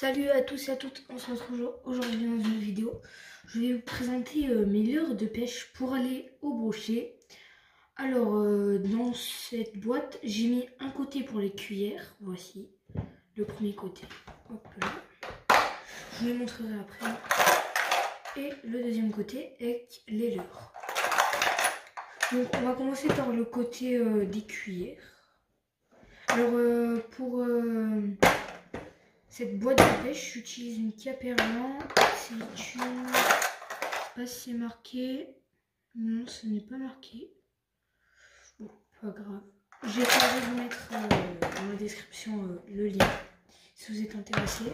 Salut à tous et à toutes, on se retrouve aujourd'hui dans une vidéo. Je vais vous présenter mes leurres de pêche pour aller au brochet. Alors dans cette boîte, j'ai mis un côté pour les cuillères, voici le premier côté. Hop là. Je vous les montrerai après. Et le deuxième côté avec les leurres. Donc on va commencer par le côté des cuillères. Alors pour cette boîte de pêche, j'utilise une Caperlan. C'est une... Je sais pas si c'est marqué. Non, ce n'est pas marqué. Bon, pas grave. J'essaierai de vous mettre dans la description le lien si vous êtes intéressé.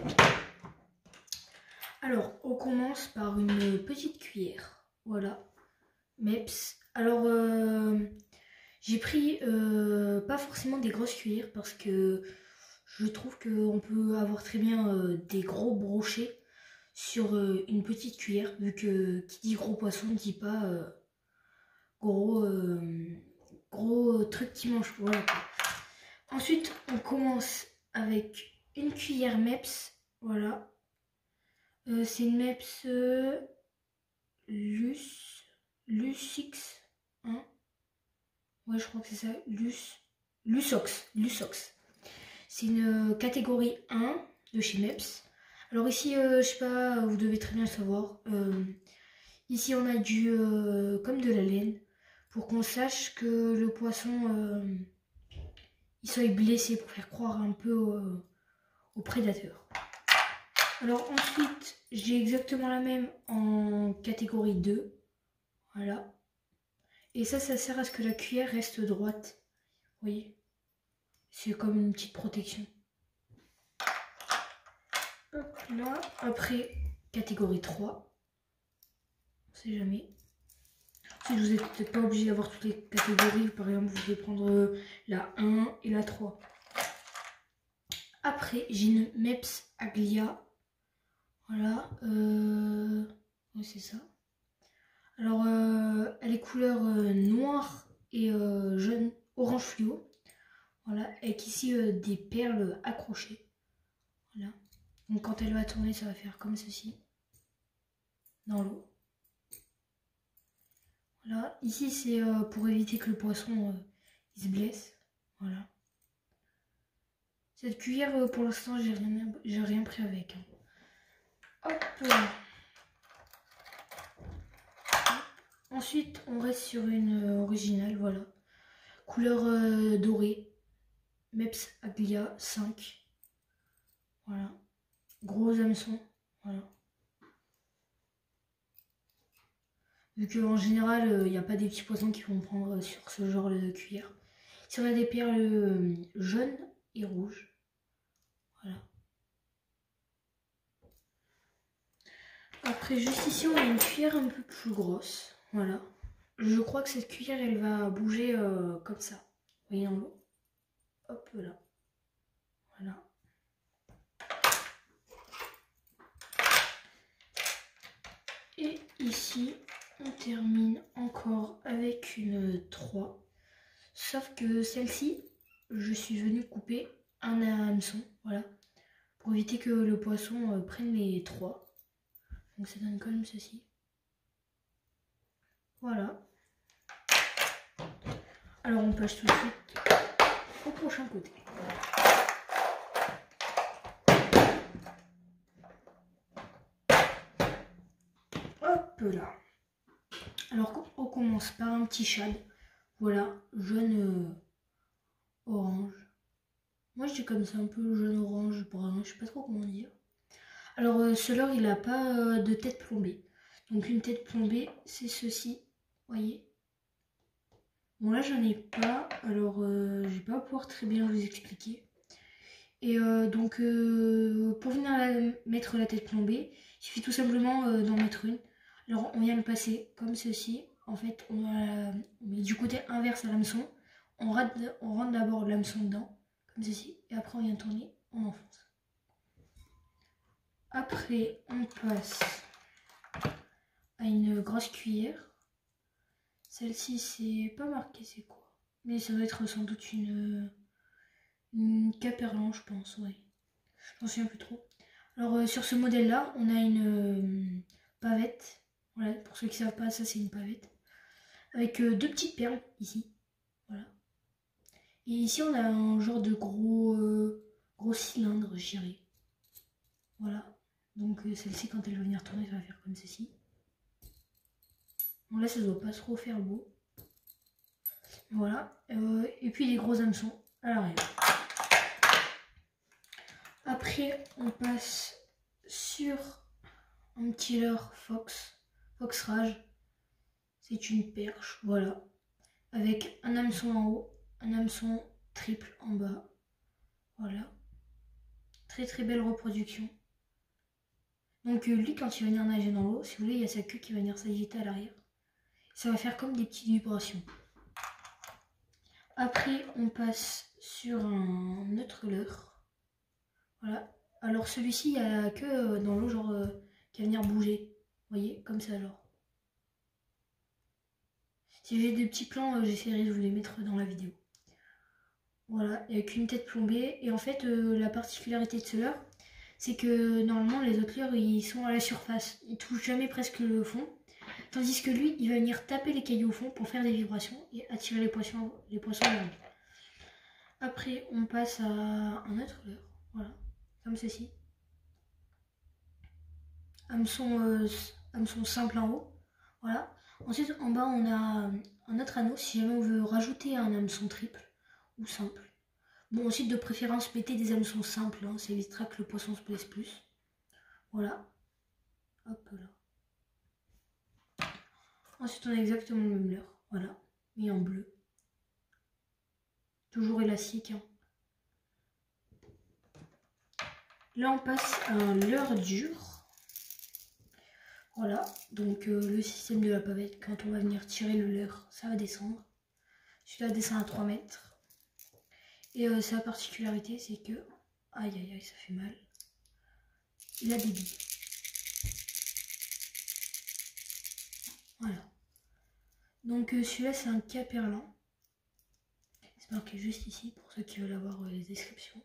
Alors, on commence par une petite cuillère. Voilà. Meps. Alors, j'ai pris pas forcément des grosses cuillères parce que je trouve qu'on peut avoir très bien des gros brochets sur une petite cuillère, vu que qui dit gros poisson ne dit pas gros truc qui mange. Voilà. Ensuite, on commence avec une cuillère Meps. Voilà. C'est une Meps Lucix. Hein, ouais, je crois que c'est ça. Lusox. C'est une catégorie 1 de chez Meps. Alors ici, je sais pas, vous devez très bien le savoir. Ici, on a du comme de la laine pour qu'on sache que le poisson il soit blessé pour faire croire un peu au prédateur. Alors ensuite, j'ai exactement la même en catégorie 2. Voilà. Et ça sert à ce que la cuillère reste droite. Vous voyez? C'est comme une petite protection. Hop là. Après, catégorie 3. On sait jamais. Si vous n'êtes peut-être pas obligé d'avoir toutes les catégories. Par exemple, vous pouvez prendre la 1 et la 3. Après, j'ai une Meps Aglia. Voilà. Ouais, c'est ça. Alors, elle est couleur noire et jaune, orange fluo. Voilà, avec ici des perles accrochées. Voilà. Donc quand elle va tourner, ça va faire comme ceci. Dans l'eau. Voilà. Ici, c'est pour éviter que le poisson il se blesse. Voilà. Cette cuillère, pour l'instant, j'ai rien pris avec. Hop. Ensuite, on reste sur une originale, voilà. Couleur dorée. Meps Aglia 5. Voilà. Gros hameçon. Voilà. Vu qu'en général, il n'y a pas des petits poissons qui vont prendre sur ce genre de cuillère. Ici, on a des perles jaunes et rouges. Voilà. Après, juste ici, on a une cuillère un peu plus grosse. Voilà. Je crois que cette cuillère, elle va bouger comme ça. Vous voyez en haut. Hop là. Voilà. Et ici, on termine encore avec une 3. Sauf que celle-ci, je suis venue couper un hameçon. Voilà. Pour éviter que le poisson prenne les 3. Donc ça donne comme ceci. Voilà. Alors on passe tout de suite au prochain côté. Hop là. Alors on commence par un petit shad. Voilà, jaune orange. Moi je dis comme ça un peu jaune orange brun, je sais pas trop comment dire. Alors ce leurre il n'a pas de tête plombée. Donc une tête plombée c'est ceci, voyez. Bon là j'en ai pas, alors je vais pas pouvoir très bien vous expliquer. Et donc pour venir mettre la tête plombée, il suffit tout simplement d'en mettre une. Alors on vient le passer comme ceci. En fait on met du côté inverse à l'hameçon. On rentre d'abord l'hameçon dedans, comme ceci. Et après on vient tourner, on enfonce. Après on passe à une grosse cuillère. Celle-ci c'est pas marqué c'est quoi. Mais ça doit être sans doute une Caperlan je pense, ouais. Je m'en souviens plus trop. Alors sur ce modèle-là, on a une pavette. Voilà, pour ceux qui ne savent pas, ça c'est une pavette. Avec deux petites perles ici. Voilà. Et ici on a un genre de gros cylindre, je dirais. Voilà. Donc celle-ci, quand elle va venir tourner, ça va faire comme ceci. Bon là, ça doit pas trop faire beau. Voilà. Et puis les gros hameçons à l'arrière. Après, on passe sur un petit leurre Fox Rage. C'est une perche, voilà. Avec un hameçon en haut, un hameçon triple en bas. Voilà. Très belle reproduction. Donc lui, quand il va venir nager dans l'eau, si vous voulez, il y a sa queue qui va venir s'agiter à l'arrière. Ça va faire comme des petites vibrations. Après, on passe sur un autre leurre. Voilà. Alors celui-ci, il y a la queue dans l'eau, genre qui va venir bouger. Vous voyez, comme ça alors. Si j'ai des petits plans, j'essaierai de vous les mettre dans la vidéo. Voilà, avec une tête plombée. Et en fait, la particularité de ce leurre, c'est que normalement les autres leurres, ils sont à la surface. Ils touchent jamais presque le fond. Tandis que lui, il va venir taper les cailloux au fond pour faire des vibrations et attirer les poissons vers lui. Après, on passe à un autre leurre. Voilà, comme ceci. Hameçon simple en haut. Voilà. Ensuite, en bas, on a un autre anneau si jamais on veut rajouter un hameçon triple ou simple. Bon, ensuite, de préférence, mettez des hameçons simples, hein, ça évitera que le poisson se blesse plus. Voilà. Hop là. Ensuite, on a exactement le même leurre. Voilà. Et en bleu. Toujours élastique. Hein. Là, on passe à un leurre dur. Voilà. Donc, le système de la pavette, quand on va venir tirer le leurre, ça va descendre. Celui-là descend à 3 mètres. Et sa particularité, c'est que... Aïe, aïe, aïe, ça fait mal. Il a des billes. Voilà. Donc celui-là, c'est un caperlan. C'est marqué juste ici, pour ceux qui veulent avoir les descriptions.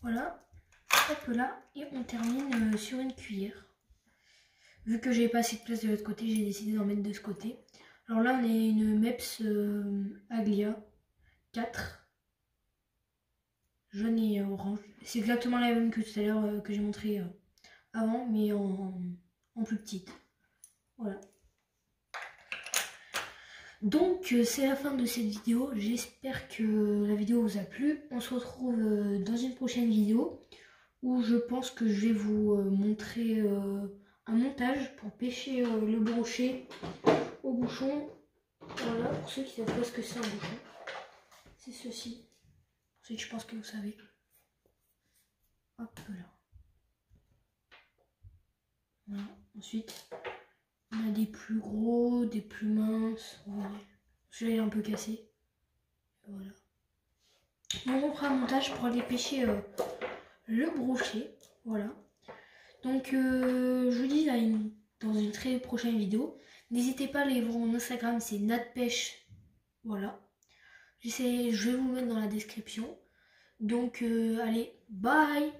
Voilà. Hop là. Et on termine sur une cuillère. Vu que j'avais pas assez de place de l'autre côté, j'ai décidé d'en mettre de ce côté. Alors là, on a une Mepps Aglia 4. Jaune et orange. C'est exactement la même que tout à l'heure que j'ai montré avant, mais en plus petite. Voilà. Donc c'est la fin de cette vidéo. J'espère que la vidéo vous a plu. On se retrouve dans une prochaine vidéo où je pense que je vais vous montrer un montage pour pêcher le brochet au bouchon. Voilà, pour ceux qui ne savent pas ce que c'est un bouchon. C'est ceci. Ensuite, je pense que vous savez. Hop là. Voilà. Ensuite, on a des plus gros, des plus minces. Voilà. Celui-là est un peu cassé. Voilà. Donc on fera un montage pour aller pêcher le brochet. Voilà. Donc je vous dis dans une très prochaine vidéo. N'hésitez pas à aller voir mon Instagram, c'est natpêche. Voilà. Je vais vous le mettre dans la description. Donc allez, bye!